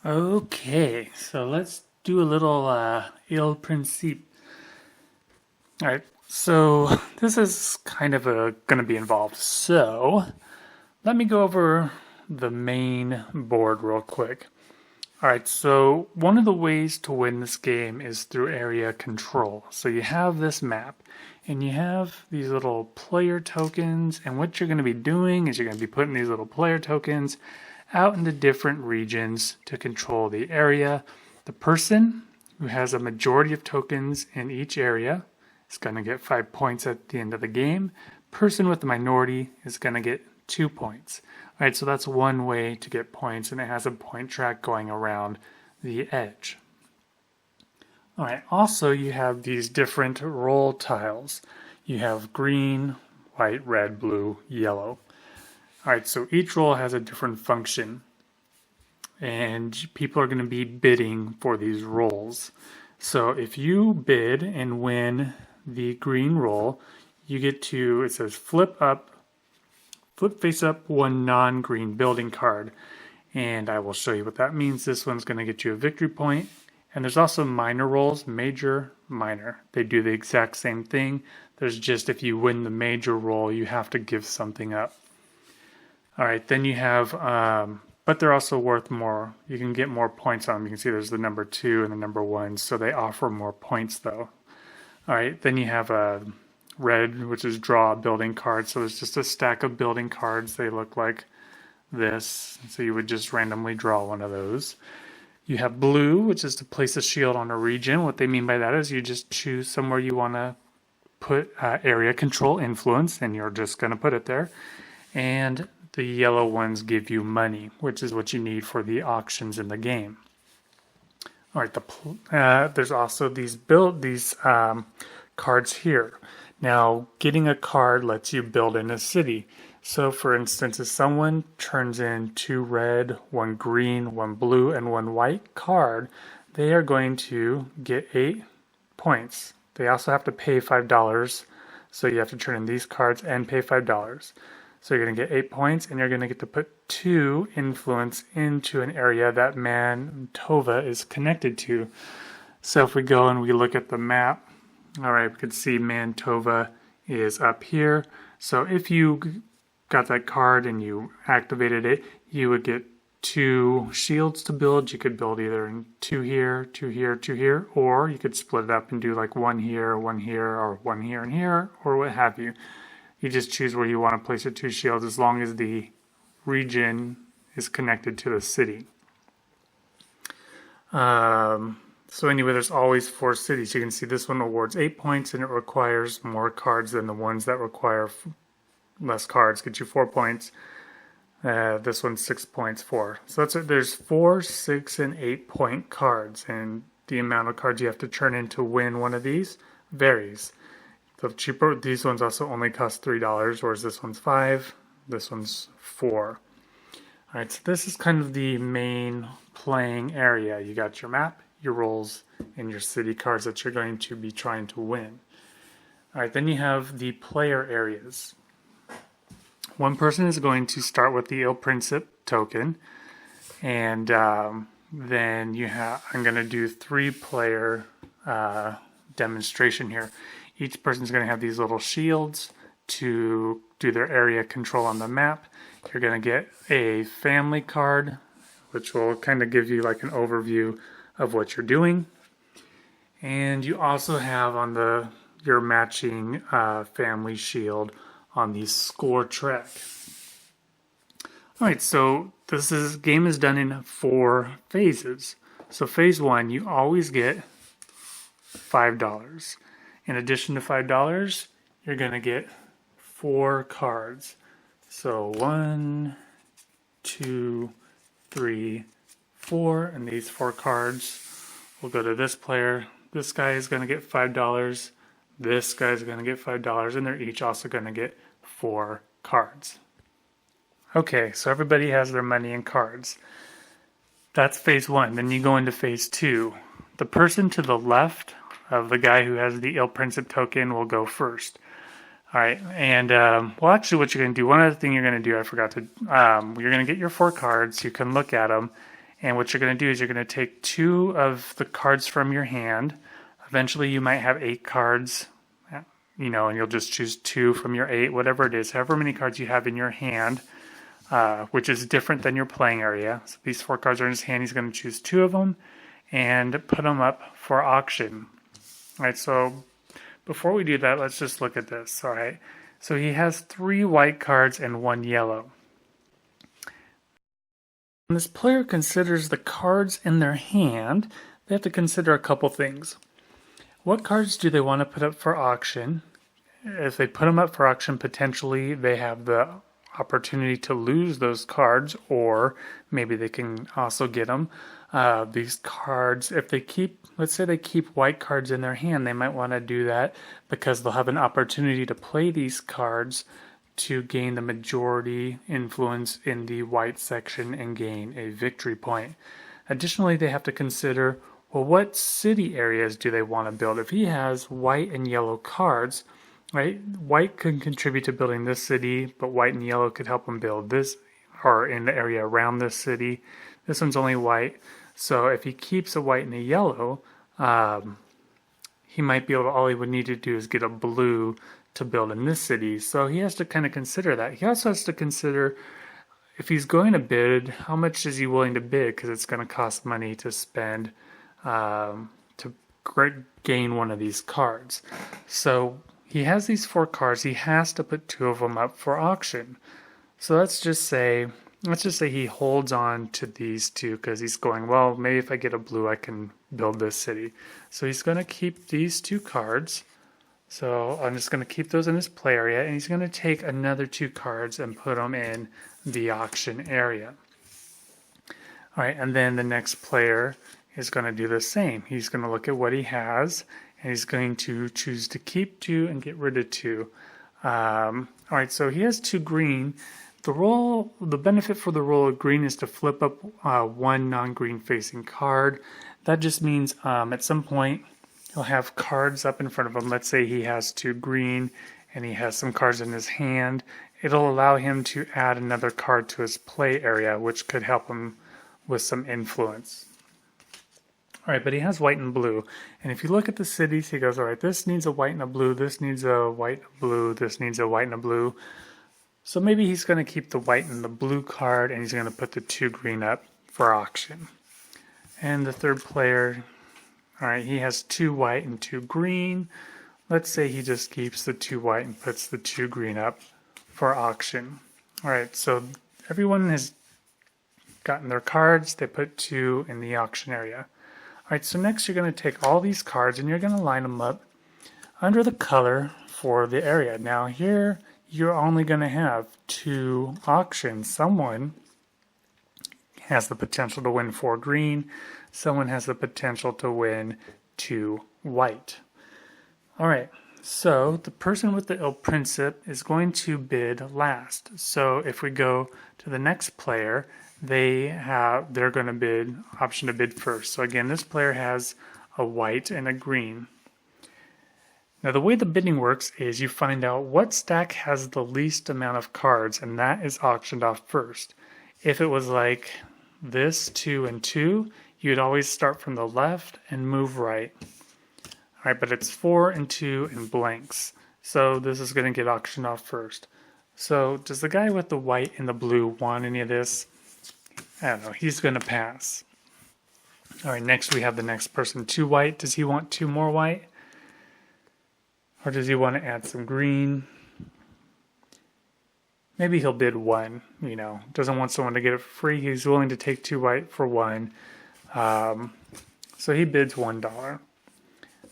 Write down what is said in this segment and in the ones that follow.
Okay, so let's do a little Il Principe. All right, so this is kind of going to be involved. So let me go over the main board real quick. All right, so one of the ways to win this game is through area control. So you have this map, and you have these little player tokens, and what you're going to be doing is you're going to be putting these little player tokens out into different regions to control the area. The person who has a majority of tokens in each area is going to get 5 points at the end of the game. Person with the minority is going to get 2 points. All right, so that's one way to get points, and it has a point track going around the edge. All right, also you have these different roll tiles. You have green, white, red, blue, yellow. All right, so each roll has a different function, and people are going to be bidding for these rolls. So if you bid and win the green roll, you get to, it says flip face up one non-green building card. And I will show you what that means. This one's going to get you a victory point. And there's also minor rolls, major, minor. They do the exact same thing. There's just if you win the major roll, you have to give something up. All right, then you have, but they're also worth more. You can get more points on them. You can see there's the number 2 and the number 1, so they offer more points though. All right, then you have a red, which is draw a building card. So there's just a stack of building cards. They look like this. So you would just randomly draw one of those. You have blue, which is to place a shield on a region. What they mean by that is you just choose somewhere you want to put area control influence, and you're just going to put it there. And the yellow ones give you money, which is what you need for the auctions in the game. All right, there's also these cards here. Now, getting a card lets you build in a city. So, for instance, if someone turns in 2 red, 1 green, 1 blue, and 1 white card, they are going to get 8 points. They also have to pay $5, so you have to turn in these cards and pay $5. So you're going to get 8 points, and you're going to get to put 2 influence into an area that Mantova is connected to. So if we go and we look at the map, all right, we can see Mantova is up here. So if you got that card and you activated it, you would get 2 shields to build. You could build either 2 here, 2 here, 2 here, or you could split it up and do like 1 here, or 1 here and here, or what have you. You just choose where you want to place your 2 shields as long as the region is connected to the city. So anyway, there's always 4 cities. You can see this one awards 8 points, and it requires more cards than the ones that require less cards. Get you 4 points. This one's 6 points, 4. So there's 4, 6, and 8 point cards, and the amount of cards you have to turn in to win one of these varies. The cheaper, these ones also only cost $3, whereas this one's $5, this one's $4. All right, so this is kind of the main playing area. You got your map, your rolls, and your city cards that you're going to be trying to win. All right, then you have the player areas. One person is going to start with the Il Principe token, and then I'm going to do 3-player demonstration here. Each person's going to have these little shields to do their area control on the map. You're going to get a family card, which will kind of give you like an overview of what you're doing. And you also have on your matching family shield on the score track. All right, so game is done in 4 phases. So phase 1, you always get $5. In addition to $5, you're going to get 4 cards. So 1, 2, 3, 4, and these 4 cards will go to this player. This guy is going to get $5. This guy is going to get $5, and they're each also going to get 4 cards. Okay, so everybody has their money in cards. That's phase 1. Then you go into phase 2. The person to the left of the guy who has the Il Principe token will go first. All right, and well, actually, what you're going to do, one other thing you're going to do, I forgot to, you're going to get your 4 cards. You can look at them, And what you're going to do is you're going to take 2 of the cards from your hand. Eventually you might have 8 cards, and you'll just choose 2 from your 8, whatever it is, however many cards you have in your hand, which is different than your playing area. So these 4 cards are in his hand. He's going to choose 2 of them and put them up for auction. All right, so before we do that, let's just look at this. All right, so he has 3 white cards and 1 yellow. When this player considers the cards in their hand, they have to consider a couple things. What cards do they want to put up for auction? If they put them up for auction, potentially they have the opportunity to lose those cards, or maybe they can also get them. These cards, if they let's say they keep white cards in their hand, they might want to do that because they'll have an opportunity to play these cards to gain the majority influence in the white section and gain a victory point. Additionally, they have to consider, well, what city areas do they want to build? If he has white and yellow cards, right, white can contribute to building this city, but white and yellow could help him build this, or in the area around this city. This one's only white, so if he keeps a white and a yellow, he might be able to, all he would need to do is get a blue to build in this city. So he has to kind of consider that. He also has to consider, if he's going to bid, how much is he willing to bid, because it's going to cost money to spend to gain one of these cards. So he has these 4 cards. He has to put 2 of them up for auction. So let's just say he holds on to these 2 because he's going, well, maybe if I get a blue I can build this city. So he's going to keep these 2 cards. So I'm just going to keep those in his play area, and he's going to take another 2 cards and put them in the auction area. All right, and then the next player is going to do the same. He's going to look at what he has, and he's going to choose to keep 2 and get rid of 2. All right, so he has 2 green. The benefit for the roll of green is to flip up 1 non-green facing card. That just means at some point he'll have cards up in front of him. Let's say he has 2 green and he has some cards in his hand. It'll allow him to add another card to his play area, which could help him with some influence. All right, but he has white and blue. And if you look at the cities, he goes, all right, this needs a white and a blue, this needs a white and a blue, this needs a white and a blue. So maybe he's going to keep the white and the blue card, and he's going to put the 2 green up for auction. And the third player, all right, he has 2 white and 2 green. Let's say he just keeps the 2 white and puts the 2 green up for auction. All right, so everyone has gotten their cards. They put 2 in the auction area. All right, so next you're going to take all these cards and you're going to line them up under the color for the area. Now here you're only going to have 2 auctions. Someone has the potential to win 4 green. Someone has the potential to win 2 white. All right, so the person with the Il Principe is going to bid last. So if we go to the next player, they're going to bid, option to bid first. So again, this player has a white and a green. Now the way the bidding works is you find out what stack has the least amount of cards, and that is auctioned off first. If it was like this, 2 and 2, you'd always start from the left and move right. All right, but it's 4 and 2 and blanks. So this is going to get auctioned off first. So does the guy with the white and the blue want any of this? I don't know. He's going to pass. All right, next we have the next person. 2 white. Does he want 2 more white? Or does he want to add some green? Maybe he'll bid 1, doesn't want someone to get it for free. He's willing to take 2 white for 1. So he bids $1.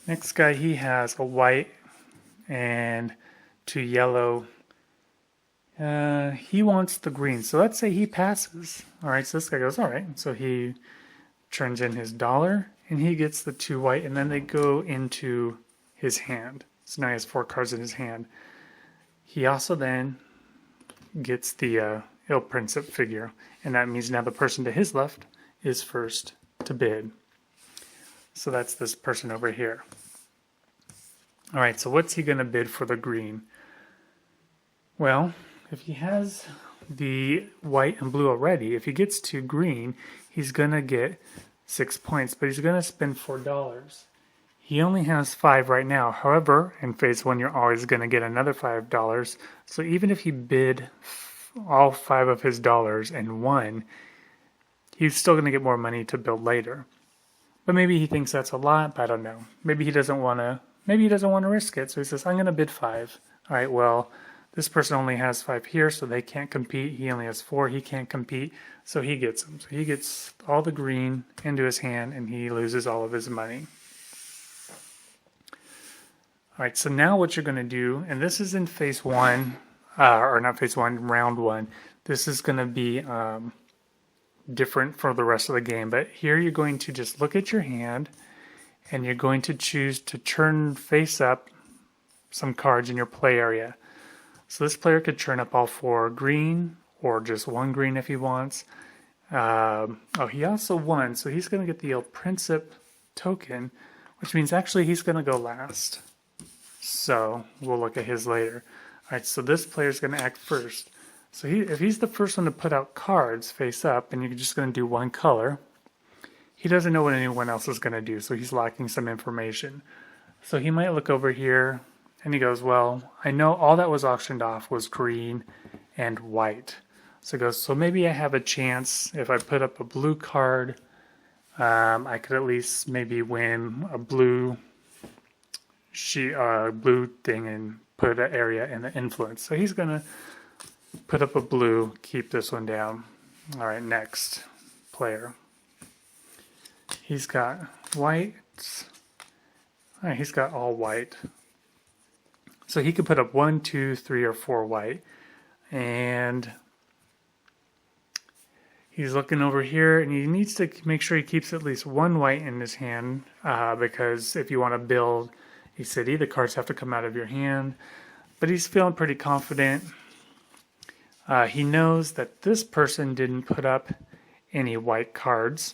Next guy, he has a white and 2 yellow. He wants the green. So let's say he passes. All right, so this guy goes, all right. So he turns in his $1 and he gets the 2 white, and then they go into his hand. So now he has 4 cards in his hand. He also then gets the Il Principe figure, and that means now the person to his left is first to bid. So that's this person over here. All right, so what's he going to bid for the green? Well, if he has the white and blue already. If he gets to green, he's going to get 6 points, but he's going to spend $4. He only has 5 right now. However, in phase 1, you're always going to get another $5. So even if he bid all 5 of his dollars and won, he's still going to get more money to build later. But maybe he thinks that's a lot. I don't know. Maybe he doesn't want to. Maybe he doesn't want to risk it. So he says, "I'm going to bid 5." All right. Well, this person only has 5 here, so they can't compete. He only has 4. He can't compete, so he gets them. So he gets all the green into his hand, and he loses all of his money. All right. So now what you're going to do, and this is in phase 1, or not phase 1, round 1. This is going to be different for the rest of the game, but here you're going to just look at your hand and you're going to choose to turn face up some cards in your play area. So this player could turn up all 4 green or just 1 green if he wants. He also won, so he's going to get the Il Principe token, which means actually he's going to go last. So we'll look at his later. All right, so this player is going to act first. So if he's the first one to put out cards face up, and you're just going to do 1 color, he doesn't know what anyone else is going to do, so he's lacking some information. So he might look over here, and he goes, well, I know all that was auctioned off was green and white. So he goes, so maybe I have a chance if I put up a blue card, I could at least maybe win a blue thing and put an area in the influence. So he's going to put up a blue, keep this one down. All right, next player. He's got white. All right, he's got all white. So he could put up 1, 2, 3, or 4 white. And he's looking over here, and he needs to make sure he keeps at least 1 white in his hand, because if you want to build a city, the cards have to come out of your hand. But he's feeling pretty confident. He knows that this person didn't put up any white cards.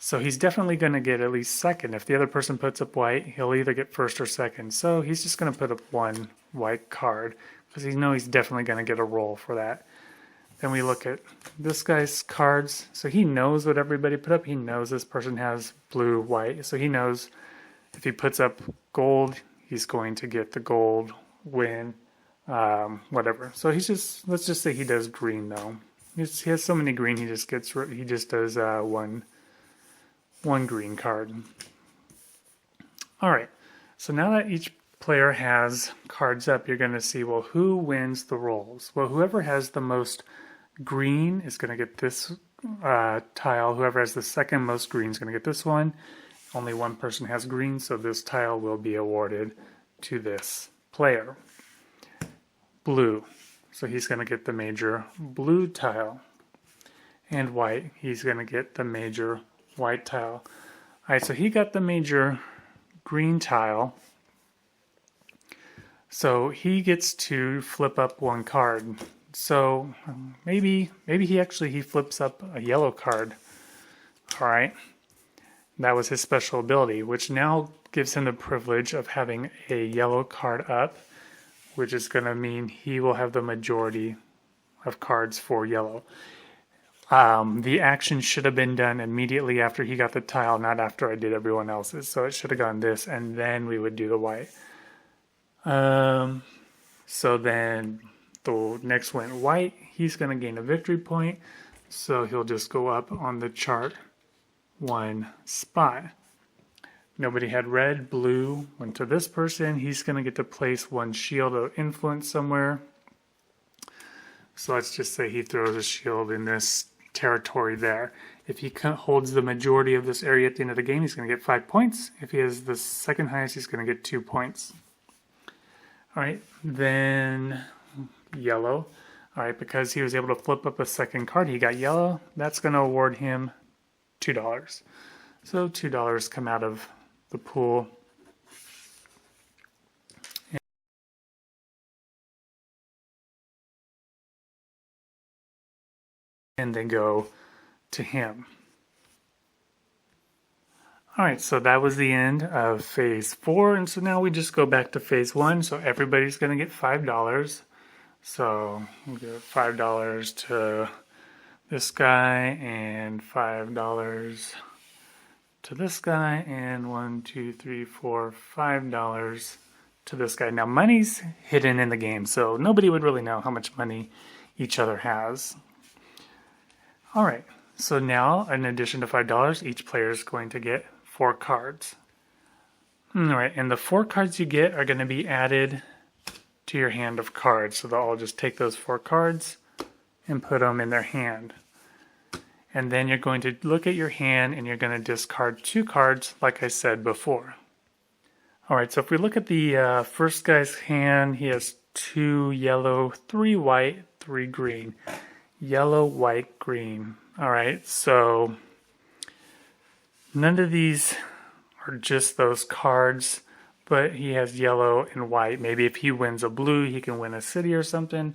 So he's definitely going to get at least second. If the other person puts up white, he'll either get first or second. So he's just going to put up 1 white card because he knows he's definitely going to get a roll for that. Then we look at this guy's cards. So he knows what everybody put up. He knows this person has blue, white. So he knows if he puts up gold, he's going to get the gold win. Whatever. So let's just say he does green though. He has so many green, he just does one green card. All right. So now that each player has cards up, you're going to see, well, who wins the rolls? Well, whoever has the most green is going to get this tile. Whoever has the second most green is going to get this one. Only one person has green, so this tile will be awarded to this player. Blue, so he's going to get the major blue tile. And white, he's going to get the major white tile. All right, so he got the major green tile. So he gets to flip up 1 card. So maybe he flips up a yellow card. All right, that was his special ability, which now gives him the privilege of having a yellow card up, which is going to mean he will have the majority of cards for yellow. The action should have been done immediately after he got the tile, not after I did everyone else's. So it should have gone this, and then we would do the white. So then the next went white. He's going to gain a victory point, so he'll just go up on the chart 1 spot. Nobody had red. Blue went to this person. He's going to get to place 1 shield of influence somewhere. So let's just say he throws a shield in this territory there. If he holds the majority of this area at the end of the game, he's going to get 5 points. If he has the second highest, he's going to get 2 points. All right, then yellow. All right, because he was able to flip up a second card, he got yellow. That's going to award him $2. So $2 come out of the pool. And they go to him. All right, so that was the end of phase 4, and so now we just go back to phase 1. So everybody's going to get $5. So we'll give $5 to this guy and $5 to this guy and $5 to this guy. Now money's hidden in the game, so nobody would really know how much money each other has. All right, so now in addition to $5, each player is going to get 4 cards. All right, and the 4 cards you get are going to be added to your hand of cards. So they'll all just take those 4 cards and put them in their hand. And then you're going to look at your hand and you're going to discard 2 cards like I said before. Alright, so if we look at the first guy's hand, he has 2 yellow, 3 white, 3 green. Yellow, white, green. Alright, so none of these are just those cards, but he has yellow and white. Maybe if he wins a blue, he can win a city or something.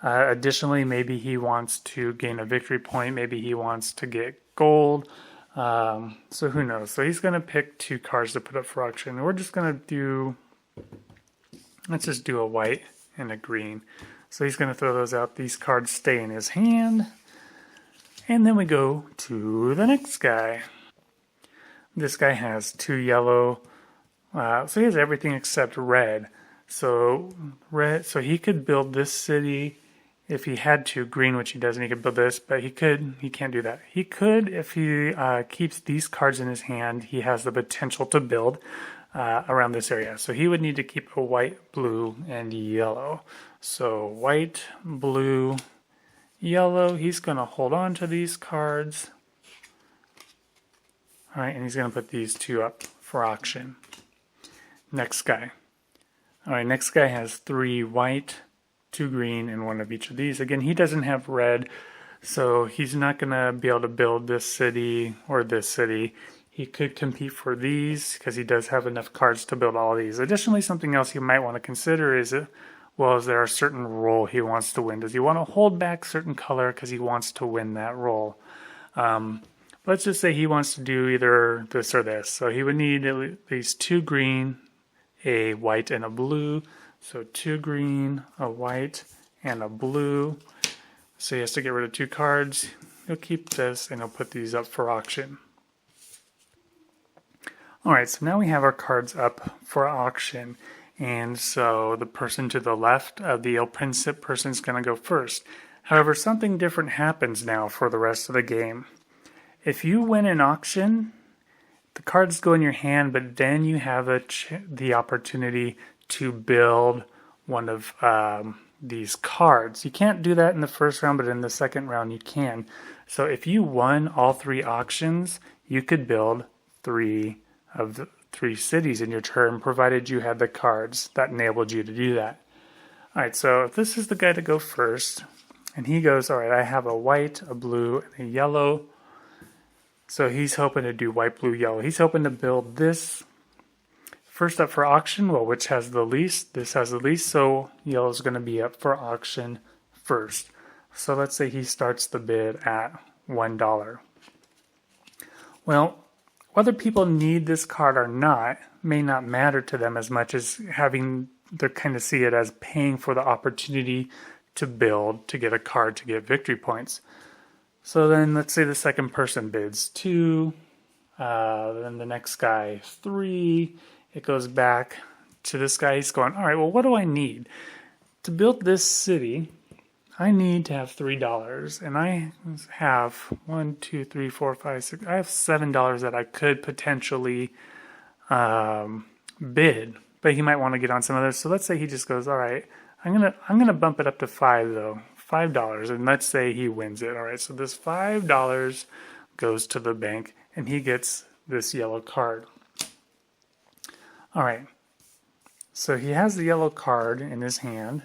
Additionally, maybe he wants to gain a victory point. Maybe he wants to get gold. So who knows? So he's going to pick 2 cards to put up for auction. We're just going to do, let's just do a white and a green. So he's going to throw those out. These cards stay in his hand. And then we go to the next guy. This guy has 2 yellow. So he has everything except red. So he could build this city if he had to. Green, which he doesn't, he could build this, but he can't do that. He could, if he keeps these cards in his hand, he has the potential to build around this area. So he would need to keep a white, blue, and yellow. So white, blue, yellow. He's going to hold on to these cards. All right, and he's going to put these 2 up for auction. Next guy. All right, next guy has 3 white, 2 green, and 1 of each of these. Again, he doesn't have red, so he's not going to be able to build this city or this city. He could compete for these because he does have enough cards to build all these. Additionally, something else you might want to consider is, is there a certain role he wants to win? Does he want to hold back certain color because he wants to win that role? Let's just say he wants to do either this or this. So he would need at least 2 green, a white, and a blue. So 2 green, a white, and a blue. So he has to get rid of 2 cards. He'll keep this and he'll put these up for auction. Alright, so now we have our cards up for auction. And so the person to the left of the Il Principe person is going to go first. However, something different happens now for the rest of the game. If you win an auction, the cards go in your hand, but then you have the opportunity to build one of these cards. You can't do that in the first round, but in the second round you can. So if you won all 3 auctions, you could build 3 of the 3 cities in your turn, provided you had the cards that enabled you to do that. Alright, so if this is the guy to go first, and he goes, alright, I have a white, a blue, and a yellow. So he's hoping to do white, blue, yellow. He's hoping to build this. First up for auction, well, which has the least? This has the least, so yellow is going to be up for auction first. So let's say he starts the bid at $1. Well, whether people need this card or not may not matter to them as much as having to kind of see it as paying for the opportunity to build, to get a card, to get victory points. So then let's say the second person bids 2, then the next guy 3. It goes back to this guy. He's going, all right, well, what do I need? To build this city, I need to have $3. And I have 1, 2, 3, 4, 5, 6. I have $7 that I could potentially bid. But he might want to get on some others. So let's say he just goes, all right, I'm gonna bump it up to 5 though. $5, and let's say he wins it. All right, so this $5 goes to the bank, and he gets this yellow card. All right, so he has the yellow card in his hand.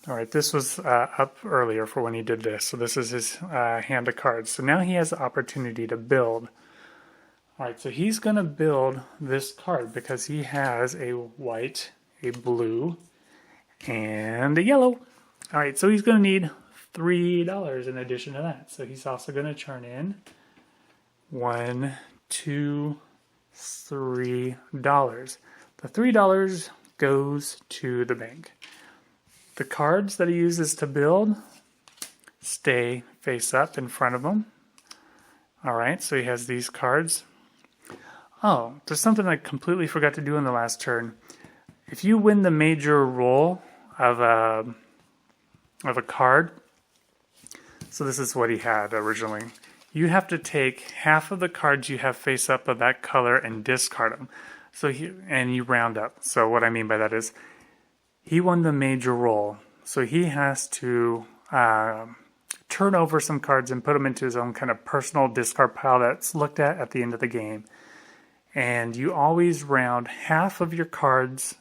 All right, this was up earlier for when he did this, so this is his hand of cards. So now he has the opportunity to build. All right, so he's going to build this card because he has a white, a blue, and a yellow. All right, so he's going to need $3 in addition to that. So he's also going to turn in $1, $2, $3. The $3 goes to the bank. the cards that he uses to build stay face up in front of him. All right, so he has these cards. Oh, there's something I completely forgot to do in the last turn. If you win the major roll of a card, so this is what he had originally. You have to take half of the cards you have face up of that color and discard them. And you round up. So what I mean by that is, he won the major roll, so he has to turn over some cards and put them into his own kind of personal discard pile that's looked at the end of the game. And you always round half of your cards,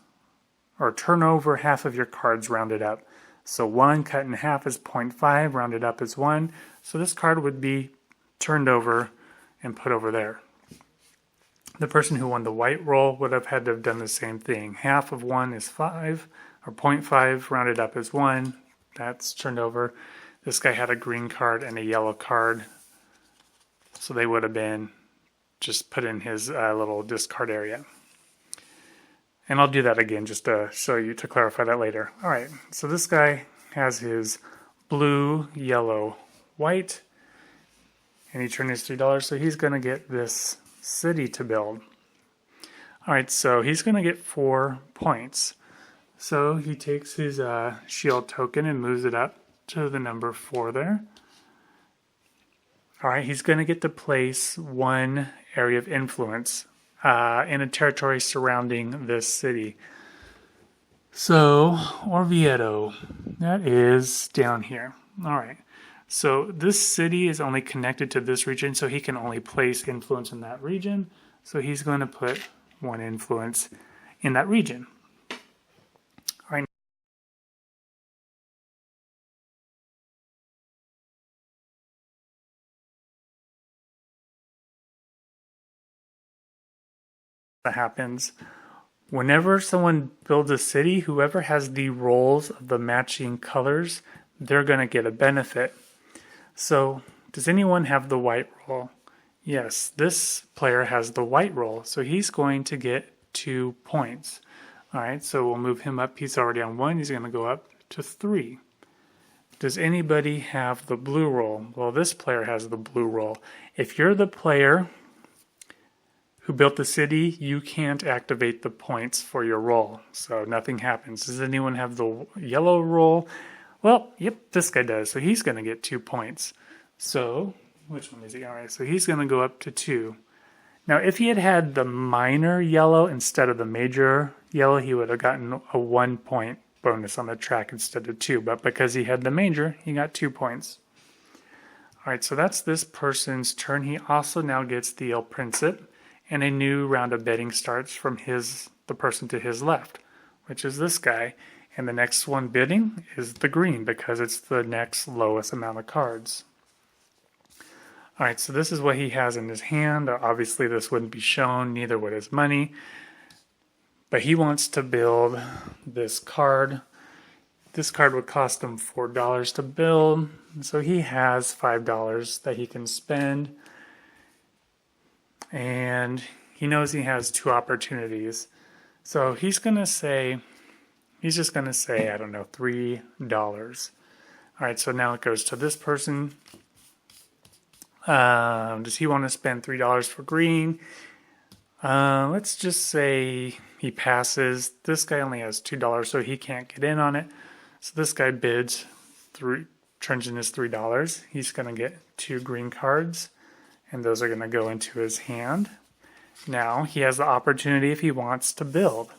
or turn over half of your cards rounded up. So 1 cut in half is 0.5, rounded up is 1. So this card would be turned over and put over there. The person who won the white roll would have had to have done the same thing. Half of 1 is 5, or 0.5, rounded up is 1. That's turned over. This guy had a green card and a yellow card. So they would have been just put in his little discard area. And I'll do that again just to show you, to clarify that later. All right, so this guy has his blue, yellow, white, and he turned his $3, so he's going to get this city to build. All right, so he's going to get 4 points. So he takes his shield token and moves it up to the number 4 there. All right, he's going to get to place 1 area of influence in a territory surrounding this city. So, Orvieto, that is down here. All right, so this city is only connected to this region, so he can only place influence in that region. So he's going to put 1 influence in that region. All right. That happens. Whenever someone builds a city, whoever has the rolls of the matching colors, they're going to get a benefit. So, does anyone have the white roll? Yes, this player has the white roll, so he's going to get 2 points. All right, so we'll move him up. He's already on 1. He's going to go up to 3. Does anybody have the blue roll? Well, this player has the blue roll. If you're the player who built the city, you can't activate the points for your roll, so nothing happens. Does anyone have the yellow roll? Well, yep, this guy does, so he's going to get 2 points. So, which one is he? All right, so he's going to go up to 2. Now, if he had had the minor yellow instead of the major yellow, he would have gotten a 1 point bonus on the track instead of 2, but because he had the major, he got 2 points. All right, so that's this person's turn. He also now gets the Il Principe, and a new round of betting starts from the person to his left, which is this guy. And the next one bidding is the green because it's the next lowest amount of cards. All right, so this is what he has in his hand. Obviously, this wouldn't be shown, neither would his money. But he wants to build this card. This card would cost him $4 to build. So he has $5 that he can spend. And he knows he has 2 opportunities. So he's just going to say, I don't know, $3. All right, so now it goes to this person. Does he want to spend $3 for green? Let's just say he passes. This guy only has $2, so he can't get in on it. So this guy bids, turns in his $3. He's going to get 2 green cards. And those are going to go into his hand. Now he has the opportunity if he wants to build,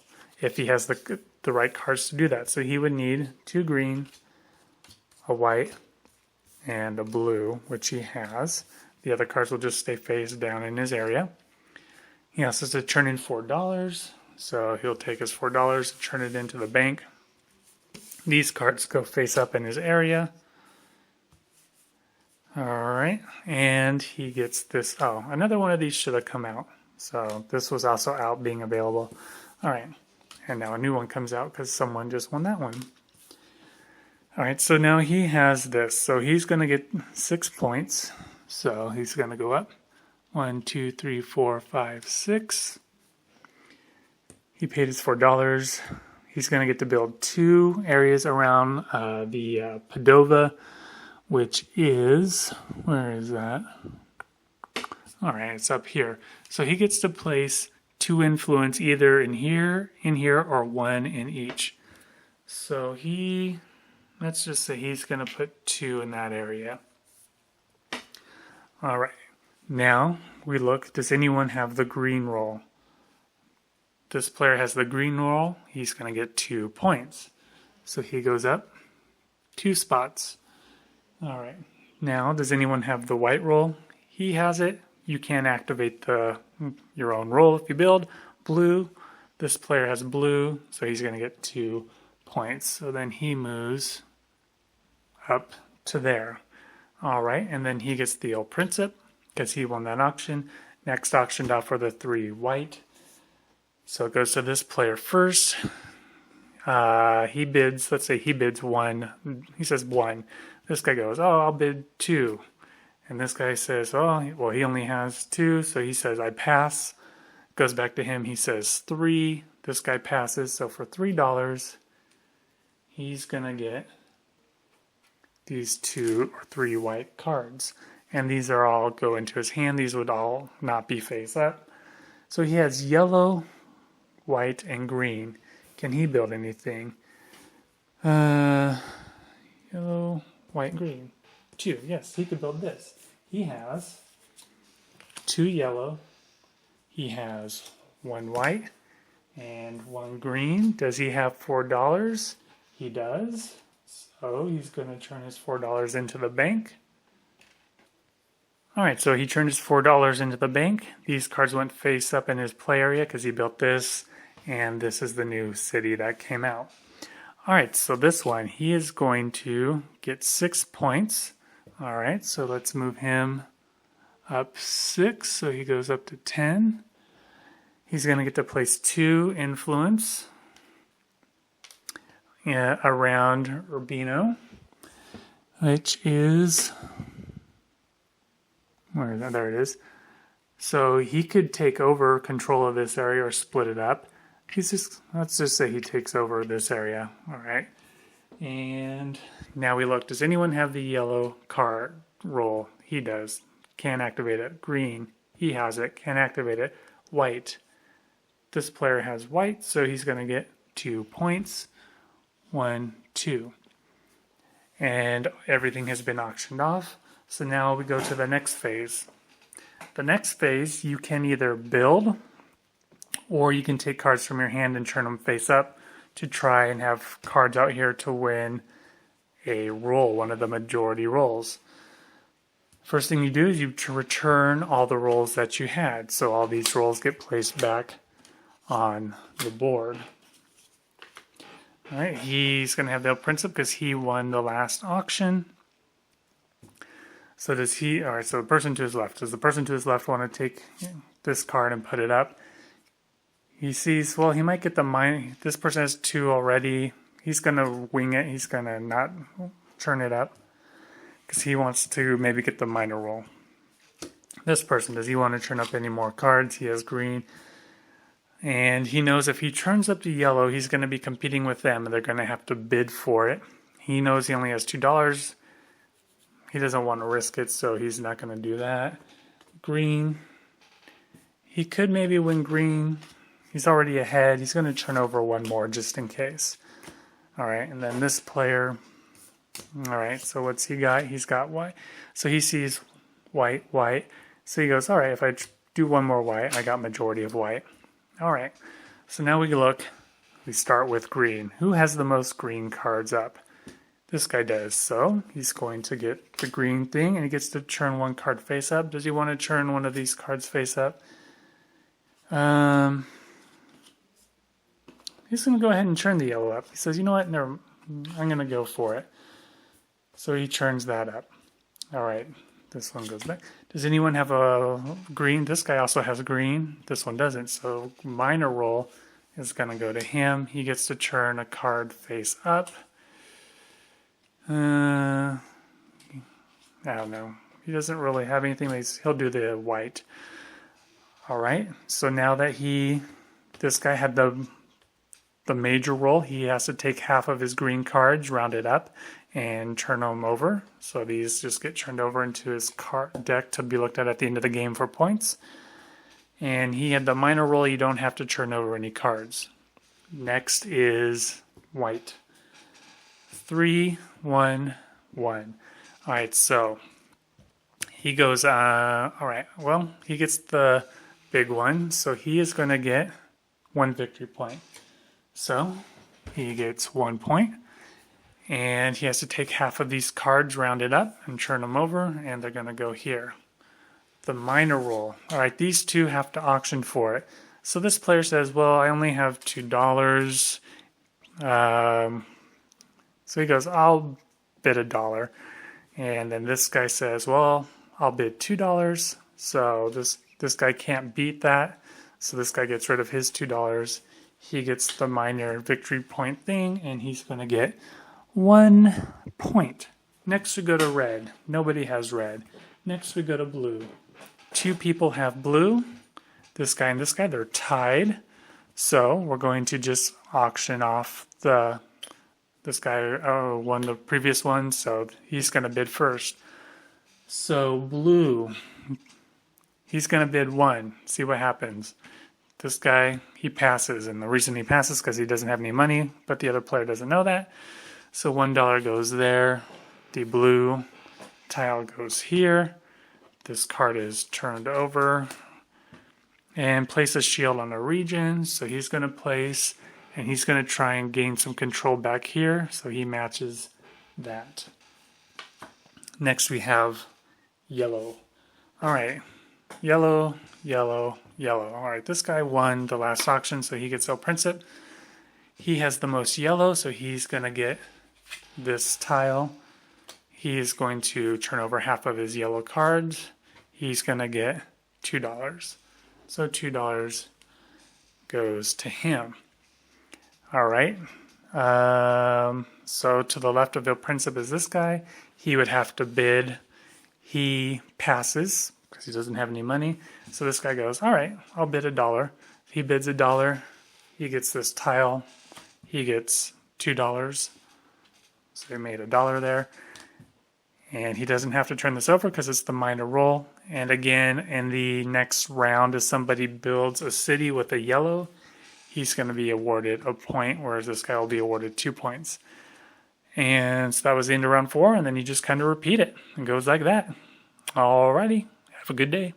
if he has the right cards to do that. So he would need 2 green, a white, and a blue, which he has. The other cards will just stay face down in his area. He also has to turn in $4, so he'll take his $4 and turn it into the bank. These cards go face up in his area. All right, and he gets this. Oh, another one of these should have come out. So this was also out being available. All right, and now a new one comes out because someone just won that one. All right, so now he has this. So he's going to get 6 points. So he's going to go up. 1, 2, 3, 4, 5, 6. He paid his $4. He's going to get to build 2 areas around the Padova, which is, where is that? All right, it's up here. So he gets to place 2 influence either in here, or 1 in each. So let's just say he's going to put 2 in that area. All right, now we look, does anyone have the green roll? This player has the green roll, he's going to get 2 points. So he goes up 2 spots. All right, now does anyone have the white roll? He has it. You can't activate your own roll if you build. Blue, this player has blue, so he's going to get 2 points. So then he moves up to there. All right, and then he gets the Il Principe because he won that auction. Next auctioned off for the 3 white. So it goes to this player first. He bids, let's say he bids 1. He says 1. This guy goes, oh, I'll bid 2. And this guy says, oh, well, he only has 2, so he says, I pass. Goes back to him, he says 3. This guy passes, so for $3, he's going to get these 2 or 3 white cards. And these are all go into his hand. These would all not be face up. So he has yellow, white, and green. Can he build anything? Yellow, white, green. 2. Yes, he could build this. He has 2 yellow. He has 1 white and 1 green. Does he have $4? He does. So he's going to turn his $4 into the bank. All right, so he turned his $4 into the bank. These cards went face up in his play area because he built this, and this is the new city that came out. All right, so this one, he is going to get 6 points. All right, so let's move him up 6, so he goes up to 10. He's going to get to place 2 influence around Urbino, which is, where is that? There it is. So he could take over control of this area or split it up. Let's just say he takes over this area. All right. And now we look. Does anyone have the yellow card roll? He does. Can't activate it. Green. He has it. Can't activate it. White. This player has white, so he's going to get 2 points. 1, 2. And everything has been auctioned off. So now we go to the next phase. The next phase, you can either build, or you can take cards from your hand and turn them face up to try and have cards out here to win a roll, one of the majority rolls. First thing you do is you return all the rolls that you had. So all these rolls get placed back on the board. All right, he's going to have the Il Principe because he won the last auction. So does he, all right, so the person to his left, does the person to his left want to take this card and put it up? He sees, well, he might get the minor, this person has 2 already. He's going to wing it. He's going to not turn it up because he wants to maybe get the minor roll. This person, does he want to turn up any more cards? He has green. And he knows if he turns up the yellow, he's going to be competing with them, and they're going to have to bid for it. He knows he only has $2. He doesn't want to risk it, so he's not going to do that. Green. He could maybe win green. He's already ahead. He's going to turn over 1 more just in case. All right, and then this player. All right, so what's he got? He's got white. So he sees white, white. So he goes, all right, if I do 1 more white, I got majority of white. All right, so now we look. We start with green. Who has the most green cards up? This guy does. So he's going to get the green thing, and he gets to turn 1 card face up. Does he want to turn one of these cards face up? He's going to go ahead and turn the yellow up. He says, you know what? I'm going to go for it. So he turns that up. All right, this one goes back. Does anyone have a green? This guy also has green. This one doesn't. So minor roll is going to go to him. He gets to turn a card face up. I don't know. He doesn't really have anything. He'll do the white. All right. So now that this guy had the the major roll, he has to take half of his green cards, round it up, and turn them over. So these just get turned over into his card deck to be looked at the end of the game for points. And he had the minor roll, you don't have to turn over any cards. Next is white. 3, 1, 1. All right, so he goes, all right, well, he gets the big one, so he is going to get 1 victory point. So he gets 1 point, and he has to take half of these cards, round it up, and turn them over, and they're going to go here. The minor roll. All right, these two have to auction for it. So this player says, well, I only have $2. So he goes, I'll bid $1. And then this guy says, well, I'll bid $2. So this guy can't beat that. So this guy gets rid of his $2. He gets the minor victory point thing, and he's going to get 1 point. Next we go to red. Nobody has red. Next we go to blue. 2 people have blue. This guy and this guy, they're tied. So we're going to just auction off this guy won the previous one, so he's going to bid first. So blue, he's going to bid 1. See what happens. This guy, he passes, and the reason he passes is because he doesn't have any money, but the other player doesn't know that. So $1 goes there. The blue tile goes here. This card is turned over. And place a shield on a region. So he's going to place, and he's going to try and gain some control back here. So he matches that. Next we have yellow. All right. Yellow, yellow, yellow. All right. This guy won the last auction, so he gets Il Principe. He has the most yellow, so he's going to get this tile. He is going to turn over half of his yellow cards. He's going to get $2. So $2 goes to him. All right. So to the left of Il Principe is this guy. He would have to bid. He passes because he doesn't have any money. So this guy goes, all right, I'll bid $1. He bids $1. He gets this tile. He gets $2. So he made $1 there. And he doesn't have to turn this over because it's the minor roll. And again, in the next round, if somebody builds a city with a yellow, he's going to be awarded a point, whereas this guy will be awarded 2 points. And so that was the end of round 4, and then you just kind of repeat it. It goes like that. Alrighty, have a good day.